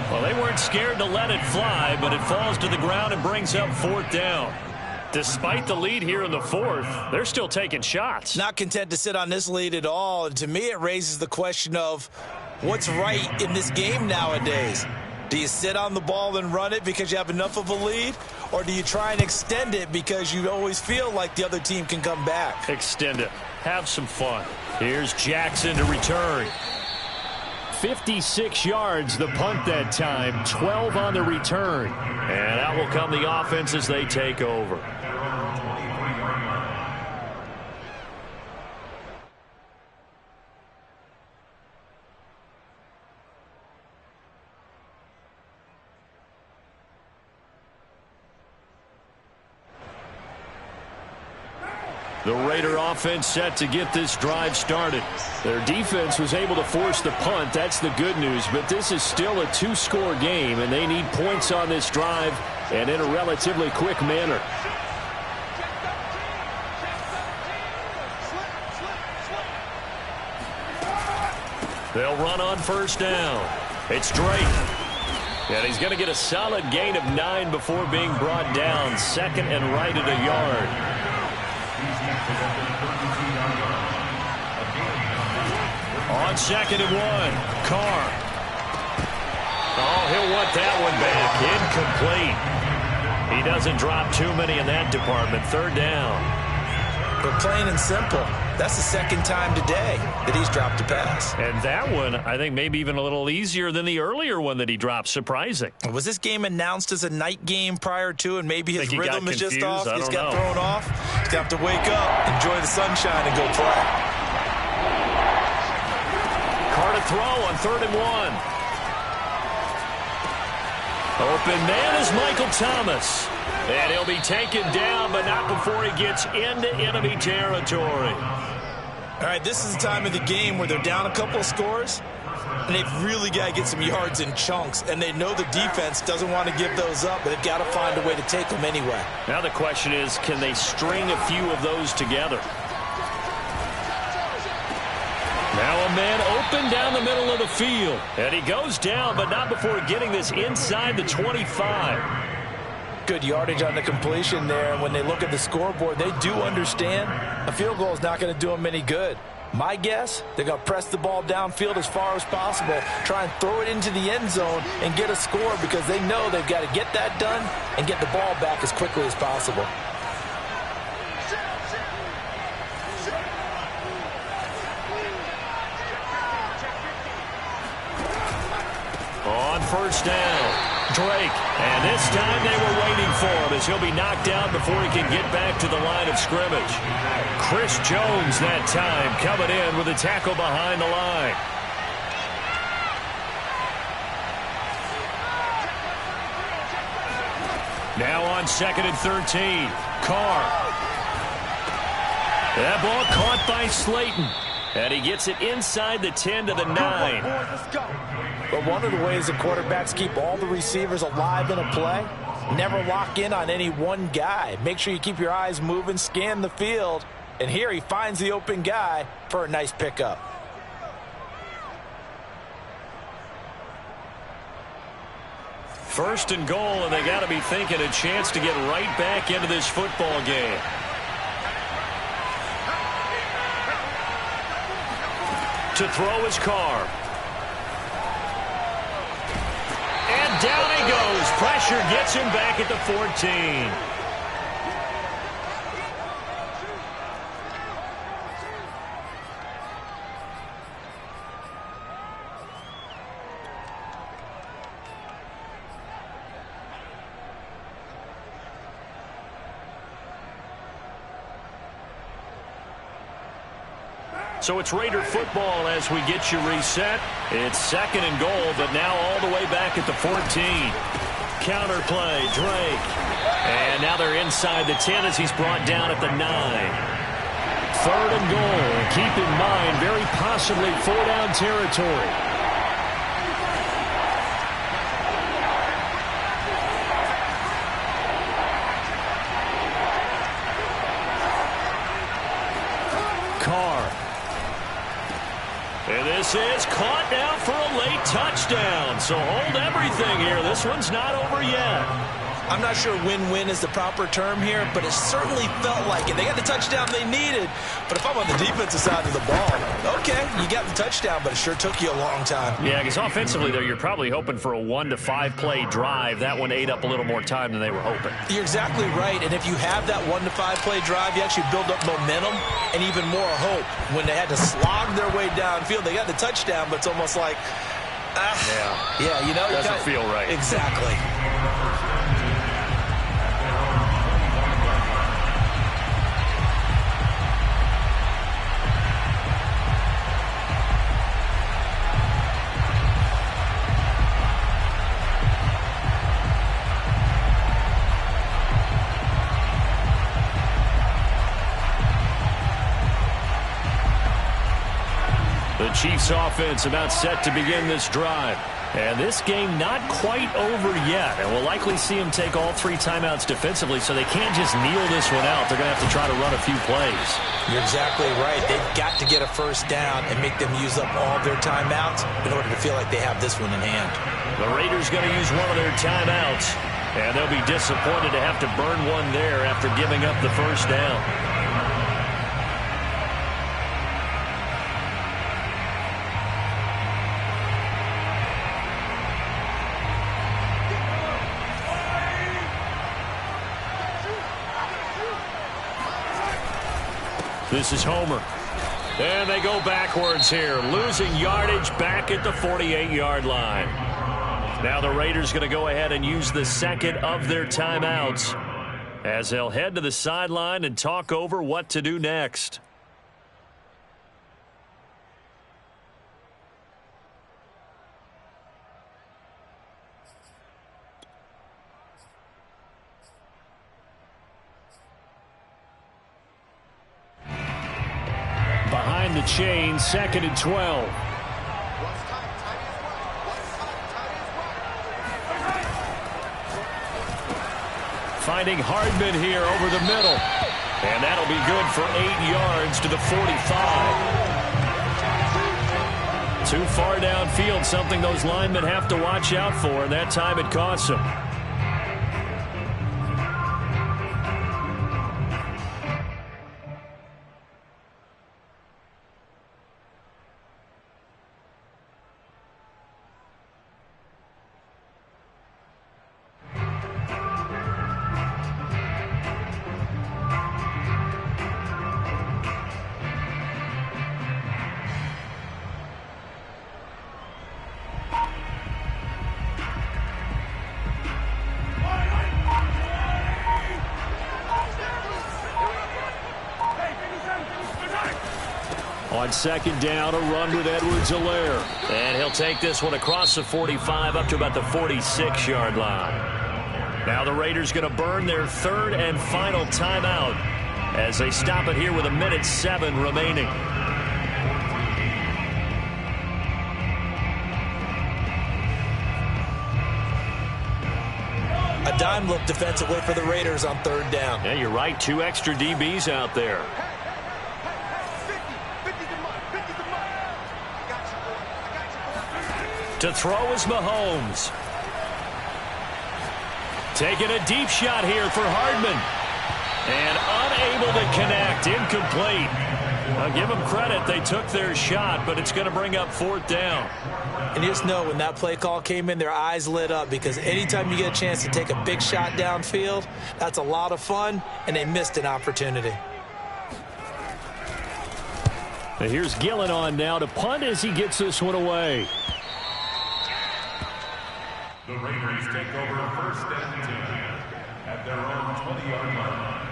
Well, they weren't scared to let it fly, but it falls to the ground and brings up 4th down. Despite the lead here in the 4th, they're still taking shots.
Not content to sit on this lead at all. And to me, it raises the question of what's right in this game nowadays. Do you sit on the ball and run it because you have enough of a lead? Or do you try and extend it because you always feel like the other team can come back?
Extend it. Have some fun. Here's Jackson to return. 56 yards the punt that time. 12 on the return. And out will come the offense as they take over. The Raider offense set to get this drive started. Their defense was able to force the punt. That's the good news. But this is still a 2-score game, and they need points on this drive and in a relatively quick manner. They'll run on 1st down. It's Drake. And he's going to get a solid gain of 9 before being brought down. 2nd and right at a yard. On 2nd and 1, Carr. Oh, he'll want that one back. Incomplete. He doesn't drop too many in that department. 3rd down.
But plain and simple, that's the 2nd time today that he's dropped a pass.
And that one, I think, maybe even a little easier than the earlier one that he dropped. Surprising.
Was this game announced as a night game prior to, and maybe his rhythm is just off?
He's
got thrown off. He's got to wake up, enjoy the sunshine, and go play.
Carr to throw on 3rd and 1. Open man is Michael Thomas. And he'll be taken down, but not before he gets into enemy territory.
All right, this is the time of the game where they're down a couple of scores, and they've really got to get some yards in chunks, and they know the defense doesn't want to give those up, but they've got to find a way to take them anyway.
Now the question is, can they string a few of those together? Now a man open down the middle of the field. And he goes down, but not before getting this inside the 25.
Good yardage on the completion there. And when they look at the scoreboard, they do understand a field goal is not going to do them any good. My guess, they're going to press the ball downfield as far as possible, try and throw it into the end zone and get a score because they know they've got to get that done and get the ball back as quickly as possible.
On first down, Drake. And this time they were waiting for him as he'll be knocked down before he can get back to the line of scrimmage. Chris Jones that time coming in with a tackle behind the line. Now on 2nd and 13, Carr. That ball caught by Slayton. And he gets it inside the 10 to the 9.
But one of the ways that quarterbacks keep all the receivers alive in a play, never lock in on any one guy. Make sure you keep your eyes moving, scan the field. And here he finds the open guy for a nice pickup.
First and goal, and they got to be thinking a chance to get right back into this football game. To throw his Carr. And down he goes. Pressure gets him back at the 14. So it's Raider football as we get you reset. It's 2nd and goal, but now all the way back at the 14. Counter play, Drake. And now they're inside the 10 as he's brought down at the 9. 3rd and goal. Keep in mind, very possibly 4-down territory. Carr. And this is caught now for a late touchdown. So hold everything here. This one's not over yet.
I'm not sure win-win is the proper term here, but it certainly felt like it. They got the touchdown they needed. But if I'm on the defensive side of the ball, okay, you got the touchdown, but it sure took you a long time.
Yeah, because offensively, though, you're probably hoping for a 1 to 5 play drive. That one ate up a little more time than they were hoping.
You're exactly right. And if you have that 1 to 5 play drive, you actually build up momentum and even more hope. When they had to slog their way downfield, they got the touchdown, but it's almost like, yeah, you know,
doesn't feel right.
Exactly.
The Chiefs offense about set to begin this drive. And this game not quite over yet. And we'll likely see them take all 3 timeouts defensively, so they can't just kneel this one out. They're going to have to try to run a few plays.
You're exactly right. They've got to get a first down and make them use up all their timeouts in order to feel like they have this one in hand.
The Raiders going to use one of their timeouts. And they'll be disappointed to have to burn one there after giving up the first down. This is Homer. And they go backwards here, losing yardage back at the 48-yard line. Now the Raiders going to go ahead and use the second of their timeouts as they'll head to the sideline and talk over what to do next. Behind the chain, 2nd and 12. Finding Hardman here over the middle. And that'll be good for 8 yards to the 45. Too far downfield, something those linemen have to watch out for, and that time it costs them. On second down, a run with Edwards-Helaire. And he'll take this one across the 45 up to about the 46-yard line. Now the Raiders going to burn their third and final timeout as they stop it here with 1:07 remaining.
A dime look defensively for the Raiders on third down.
Yeah, you're right. 2 extra DBs out there. To throw is Mahomes. Taking a deep shot here for Hardman. And unable to connect. Incomplete. I'll give them credit. They took their shot, but it's going to bring up 4th down.
And you just know when that play call came in, their eyes lit up, because anytime you get a chance to take a big shot downfield, that's a lot of fun, and they missed an opportunity.
And here's Gillen on now to punt as he gets this one away.
The Raiders take over 1st and 10 at their own 20-yard line.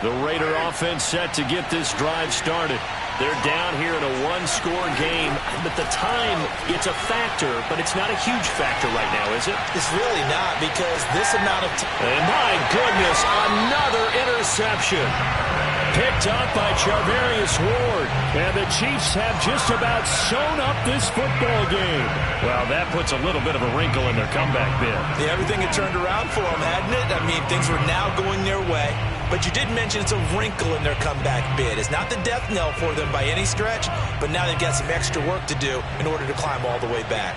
The Raider offense set to get this drive started. They're down here in a 1-score game, but the time, it's a factor, but it's not a huge factor right now, is it?
It's really not, because this amount of time.
And my goodness, another interception. Picked up by Charvarius Ward. And the Chiefs have just about sewn up this football game. Well, that puts a little bit of a wrinkle in their comeback bid.
Yeah, everything had turned around for them, hadn't it? I mean, things were now going their way. But you did mention it's a wrinkle in their comeback bid. It's not the death knell for them by any stretch, but now they've got some extra work to do in order to climb all the way back.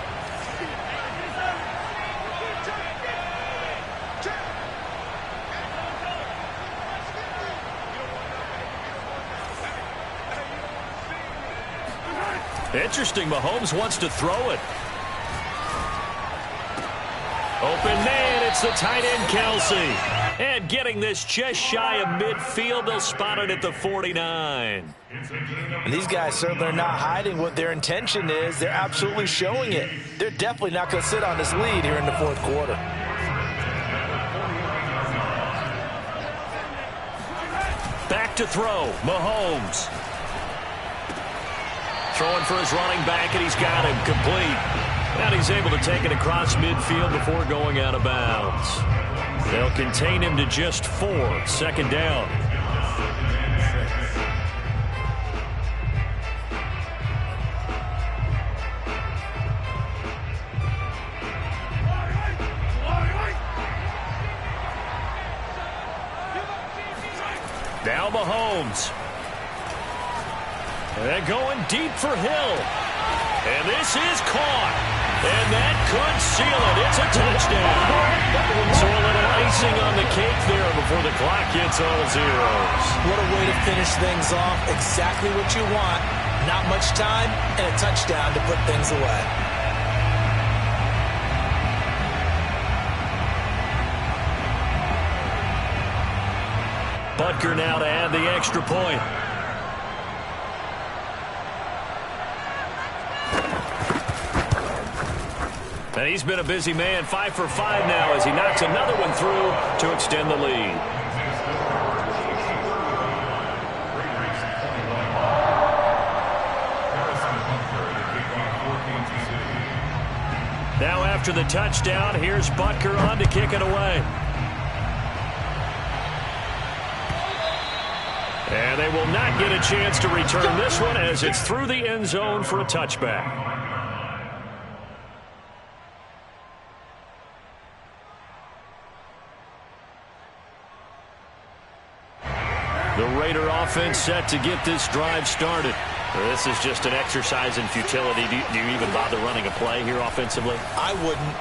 Interesting, Mahomes wants to throw it. Open man, it's the tight end, Kelsey. And getting this just shy of midfield, they'll spot it at the 49.
And these guys certainly are not hiding what their intention is. They're absolutely showing it. They're definitely not going to sit on this lead here in the 4th quarter.
Back to throw, Mahomes. Throwing for his running back, and he's got him complete. And he's able to take it across midfield before going out of bounds. They'll contain him to just 4. 2nd down. Now Mahomes. And they're going deep for Hill. And this is caught. And that could seal it. It's a touchdown. So a little icing on the cake there before the clock hits all zeros.
What a way to finish things off. Exactly what you want. Not much time and a touchdown to put things away.
Butker now to add the extra point. And he's been a busy man, 5 for 5 now as he knocks another one through to extend the lead. Now after the touchdown, here's Butker on to kick it away. And they will not get a chance to return this one as it's through the end zone for a touchback. The Raider offense set to get this drive started. This is just an exercise in futility. Do you even bother running a play here offensively?
I wouldn't,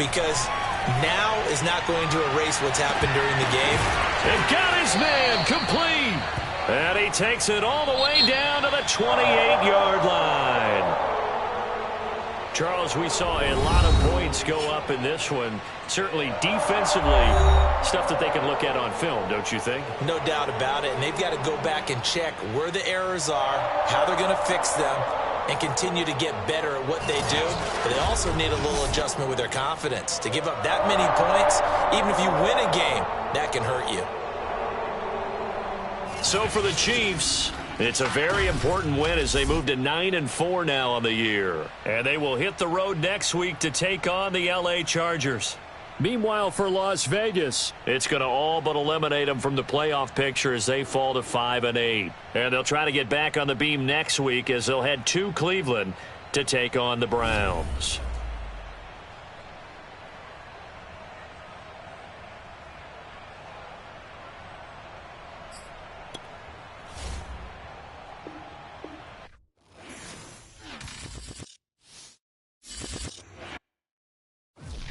because now is not going to erase what's happened during the game.
And got his man complete. And he takes it all the way down to the 28-yard line. Charles, we saw a lot of points go up in this one. Certainly defensively, stuff that they can look at on film, don't you think?
No doubt about it. And they've got to go back and check where the errors are, how they're going to fix them. and continue to get better at what they do, but they also need a little adjustment with their confidence. To give up that many points, even if you win a game, that can hurt you.
So for the Chiefs, it's a very important win as they move to 9-4 now on the year. And they will hit the road next week to take on the LA Chargers. Meanwhile, for Las Vegas, it's going to all but eliminate them from the playoff picture as they fall to 5-8. And they'll try to get back on the beam next week as they'll head to Cleveland to take on the Browns.